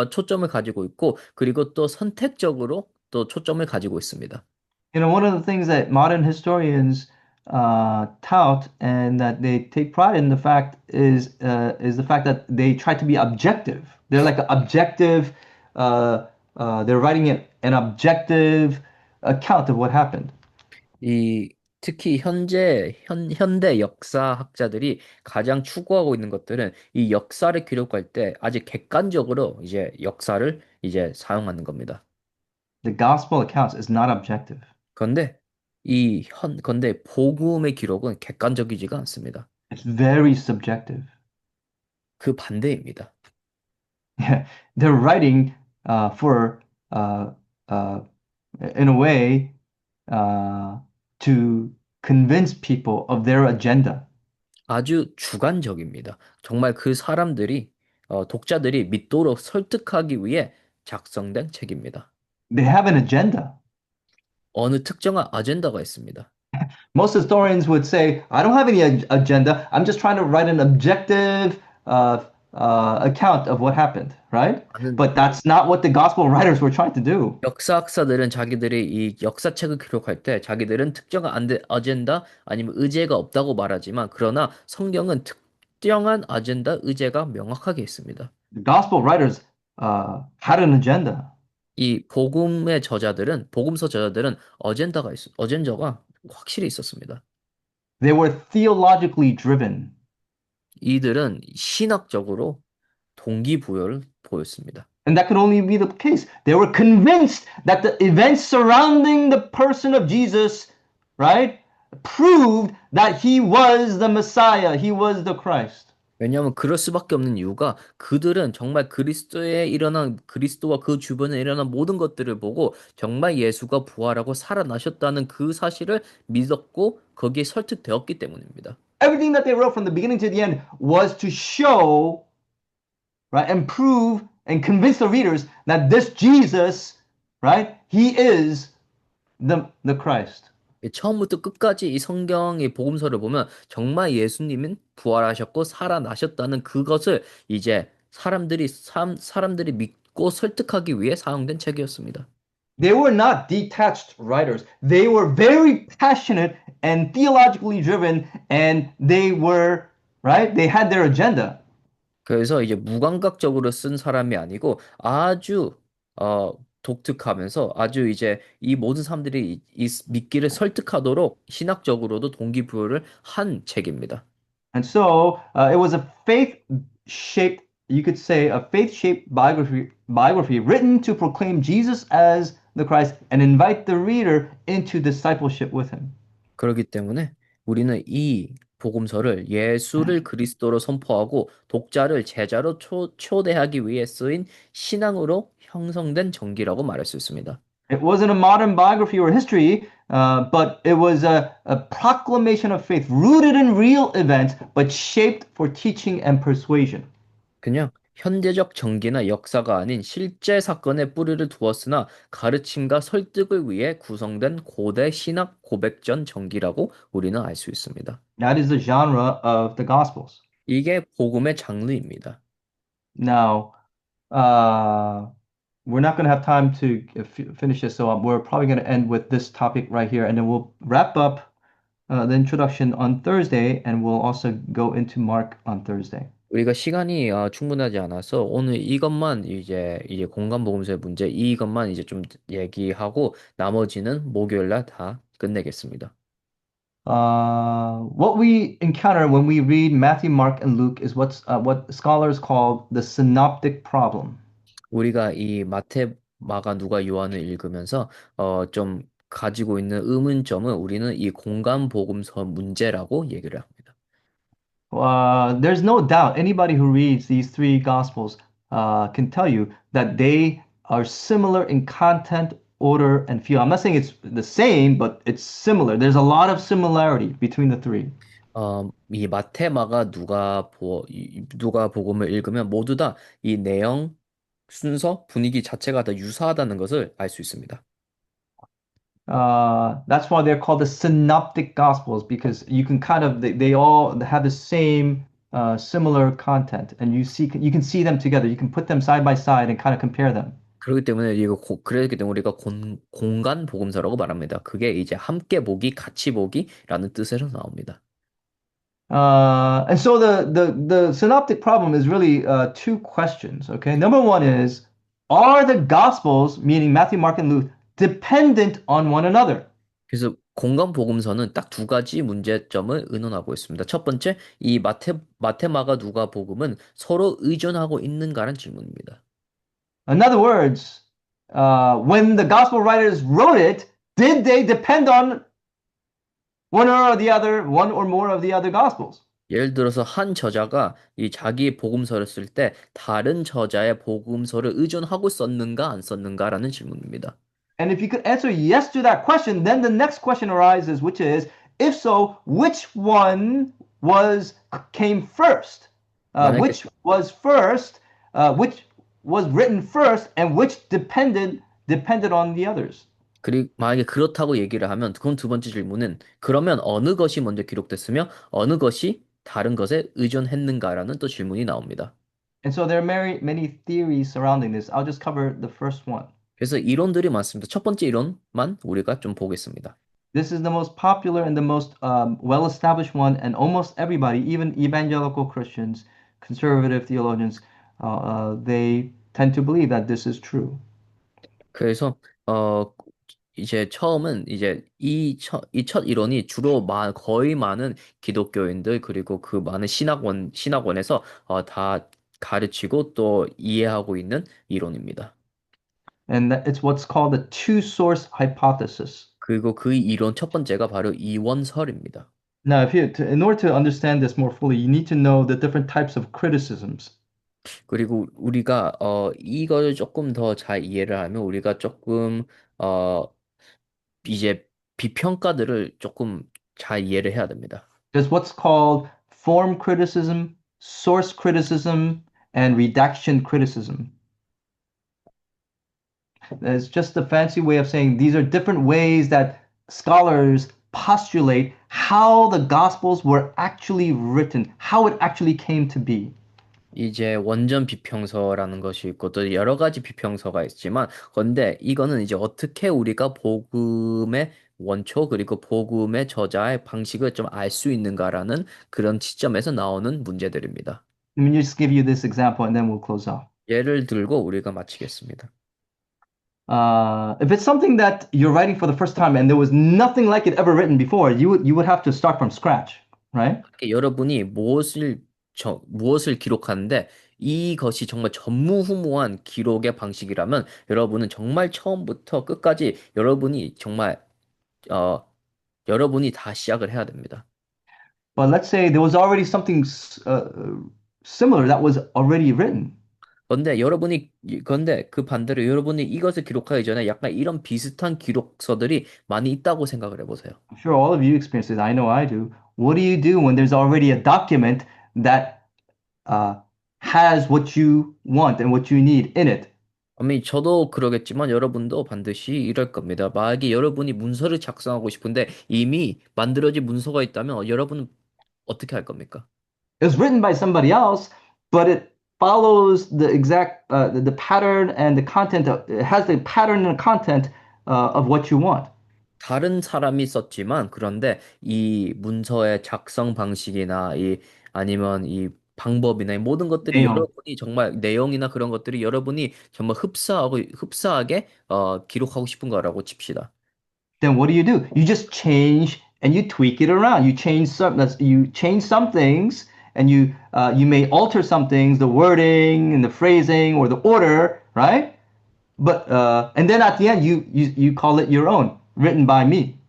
초점을 가지고 있고 그리고 또 선택적으로 또 초점을 가지고 있습니다. One of the things that modern historians tout and that they take pride in the fact is the fact that they try to be objective. They're like an objective. They're writing an objective account of what happened. 특히 현대 역사학자들이 가장 추구하고 있는 것들은 이 역사를 기록할 때 아주 객관적으로 이제 역사를 이제 사용하는 겁니다. The gospel accounts is not objective. 그런데 근데 복음의 기록은 객관적이지가 않습니다. It's very subjective. 그 반대입니다. They're writing for in a way to convince people of their agenda. 아주 주관적입니다. 정말 그 사람들이 독자들이 믿도록 설득하기 위해 작성된 책입니다. They have an agenda. 어느 특정한 아젠다가 있습니다. Most historians would say, I don't have any agenda. I'm just trying to write an objective account of what happened, right? But that's not what the gospel writers were trying to do. 역사학사들은 자기들이 이 역사책을 기록할 때 자기들은 특정한 아젠다 아니면 의제가 없다고 말하지만 그러나 성경은 특정한 아젠다, 의제가 명확하게 있습니다. The gospel writers had an agenda. 이 복음서 저자들은 어젠다가 확실히 있었습니다. They were theologically driven. 이들은 신학적으로 동기부여를 보였습니다. And that could only be the case. They were convinced that the events surrounding the person of Jesus, right, proved that he was the Messiah, he was the Christ. 왜냐하면 그럴 수밖에 없는 이유가 그들은 정말 그리스도와 그 주변에 일어난 모든 것들을 보고 정말 예수가 부활하고 살아나셨다는 그 사실을 믿었고 거기에 설득되었기 때문입니다. Everything that they wrote from the beginning to the end was to show, right, and prove and convince the readers that this Jesus, right, he is the Christ. 처음부터 끝까지 이 성경의 복음서를 보면 정말 예수님은 부활하셨고 살아나셨다는 그것을 이제 사람들이 믿고 설득하기 위해 사용된 책이었습니다. They were not detached writers. They were very passionate and theologically driven, and they were, right, they had their agenda. 그래서 이제 무감각적으로 쓴 사람이 아니고 아주 어 독특하면서 아주 이제 이 모든 사람들이 이 믿기를 설득하도록 신학적으로도 동기부여를 한 책입니다. And so it was a faith-shaped, you could say, a faith-shaped biography written to proclaim Jesus as the Christ and invite the reader into discipleship with him. 그렇기 때문에 우리는 이 복음서를 예수를 그리스도로 선포하고 독자를 제자로 초대하기 위해 쓰인 신앙으로 형성된 전기라고 말할 수 있습니다. It wasn't a modern biography or history, but it was a proclamation of faith rooted in real events, but shaped for teaching and persuasion. 그냥 현대적 전기나 역사가 아닌 실제 사건에 뿌리를 두었으나 가르침과 설득을 위해 구성된 고대 신학 고백전 전기라고 우리는 알 수 있습니다. That is the genre of the Gospels. 이게 복음의 장르입니다. Now, uh, we're not going to have time to finish this, so we're probably going to end with this topic right here, and then we'll wrap up the introduction on Thursday, and we'll also go into Mark on Thursday. 우리가 시간이 충분하지 않아서 오늘 이것만 이제 공간 복음서의 문제 이것만 이제 좀 얘기하고 나머지는 목요일 날 다 끝내겠습니다. What we encounter when we read Matthew, Mark, and Luke is what scholars call the synoptic problem. 우리가 이 마태, 마가, 누가, 요한을 읽으면서 좀 가지고 있는 의문점은 우리는 이 공간 복음서 문제라고 얘기를 합니다. There's no doubt anybody who reads these three gospels can tell you that they are similar in content, order, and feel. I'm not saying it's the same, but it's similar. There's a lot of similarity between the three. 이 마태, 마가, 누가 복음을 읽으면 모두 다 이 내용, 순서, 분위기 자체가 다 유사하다는 것을 알 수 있습니다. That's why they're called the synoptic gospels because you can kind of they all have the same similar content, and you can see them together. You can put them side by side and kind of compare them. 그렇기 때문에 우리가 공간 복음서라고 말합니다. 그게 이제 함께 보기, 같이 보기라는 뜻에서 나옵니다. And so the synoptic problem is really two questions. Okay, number one is, are the gospels, meaning Matthew, Mark, and Luke, dependent on one another? 그래서 공간 복음서는 딱 두 가지 문제점을 의논하고 있습니다. 첫 번째, 이 마태, 마가, 누가 복음은 서로 의존하고 있는가라는 질문입니다. In other words, when the gospel writers wrote it, did they depend on one or more of the other gospels? 예를 들어서 한 저자가 이 자기 복음서를 쓸 때 다른 저자의 복음서를 의존하고 썼는가 안 썼는가라는 질문입니다. And if you could answer yes to that question, then the next question arises, which is, if so, which one came first? Which was first? Which was written first, and which depended on the others? 그리고 만약에 그렇다고 얘기를 하면 그럼 두 번째 질문은 그러면 어느 것이 먼저 기록됐으며 어느 것이 다른 것에 의존했는가라는 또 질문이 나옵니다. And so there are many theories surrounding this. I'll just cover the first one. 그래서 이론들이 많습니다. 첫 번째 이론만 우리가 좀 보겠습니다. This is the most popular and the most well-established one, and almost everybody, even evangelical Christians, conservative theologians, they tend to believe that this is true. 그래서 이제 처음은 이제 이 첫 이론이 주로 거의 많은 기독교인들 그리고 그 많은 신학원에서 다 가르치고 또 이해하고 있는 이론입니다. And it's what's called the two-source hypothesis. 그리고 그 이론 첫 번째가 바로 이원설입니다. Now, in order to understand this more fully, you need to know the different types of criticisms. 그리고 우리가 이걸 조금 더 잘 이해를 하면 우리가 조금 어 이제 비평가들을 조금 잘 이해를 해야 됩니다. There's what's called form criticism, source criticism, and redaction criticism. It's just a fancy way of saying these are different ways that scholars postulate how the Gospels were actually written, how it actually came to be. 이제 원전 비평서라는 것이 있고 또 여러 가지 비평서가 있지만 근데 이거는 이제 어떻게 우리가 복음의 원초 그리고 복음의 저자의 방식을 좀 알 수 있는가라는 그런 지점에서 나오는 문제들입니다. Let me just give you this example and then we'll close off. 예를 들고 우리가 마치겠습니다. If it's something that you're writing for the first time and there was nothing like it ever written before, you would have to start from scratch, right? 여러분이 무엇을 기록하는데 이것이 정말 전무후무한 기록의 방식이라면 여러분은 정말 처음부터 끝까지 어, 여러분이 다 시작을 해야 됩니다. But let's say there was already something similar that was already written. 그런데 그 반대로 여러분이 이것을 기록하기 전에 약간 이런 비슷한 기록서들이 많이 있다고 생각을 해보세요. I'm sure all of you experience this. I know I do. What do you do when there's already a document that uh, has what you want and what you need in it? 아니, 저도 그러겠지만 여러분도 반드시 이럴 겁니다. 만약에 여러분이 문서를 작성하고 싶은데 이미 만들어진 문서가 있다면 여러분은 어떻게 할 겁니까? It was written by somebody else, but it follows the exact the pattern and the content. It has the pattern and content of what you want. 다른 사람이 썼지만 그런데 이 문서의 작성 방식이나 아니면 이 방법이나 이 모든 것들이 내용. 여러분이 정말 내용이나 그런 것들이 여러분이 정말 흡사하게 기록하고 싶은 거라고 칩시다. Then what do? You just change and you tweak it around. You change some things, and you may alter some things, the wording and the phrasing or the order, right? But and then at the end you call it your own, written by me.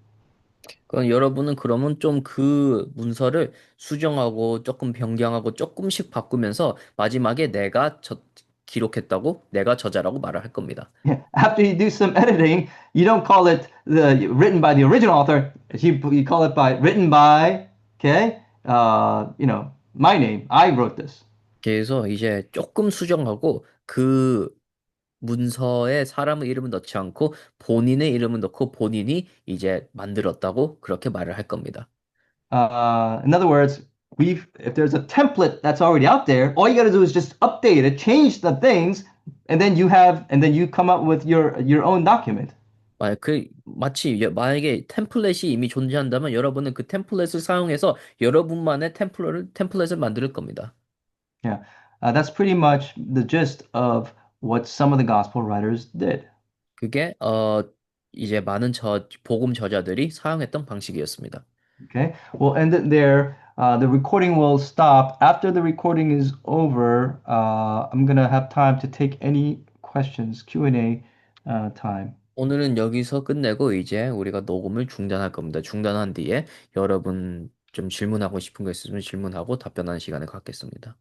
그럼 여러분은 그러면 좀 그 문서를 수정하고 조금 변경하고 조금씩 바꾸면서 마지막에 기록했다고 내가 저자라고 말을 할 겁니다. Yeah. After you do some editing, you don't call it the written by the original author. You call it by written by, okay, my name. I wrote this. 그래서 이제 조금 수정하고 그 문서에 사람의 이름을 넣지 않고 본인의 이름을 넣고 본인이 이제 만들었다고 그렇게 말을 할 겁니다. In other words, if there's a template that's already out there, all you got to do is just update it, change the things, and then you come up with your own document. 만약에 템플릿이 이미 존재한다면 여러분은 그 템플릿을 사용해서 여러분만의 템플릿을 만들 겁니다. Yeah, that's pretty much the gist of what some of the gospel writers did. 그게 이제 많은 복음 저자들이 사용했던 방식이었습니다. Okay, we'll end it there. The recording will stop. After the recording is over, I'm gonna have time to take any questions, Q&A time. 오늘은 여기서 끝내고 이제 우리가 녹음을 중단할 겁니다. 중단한 뒤에 여러분 좀 질문하고 싶은 거 있으면 질문하고 답변하는 시간을 갖겠습니다.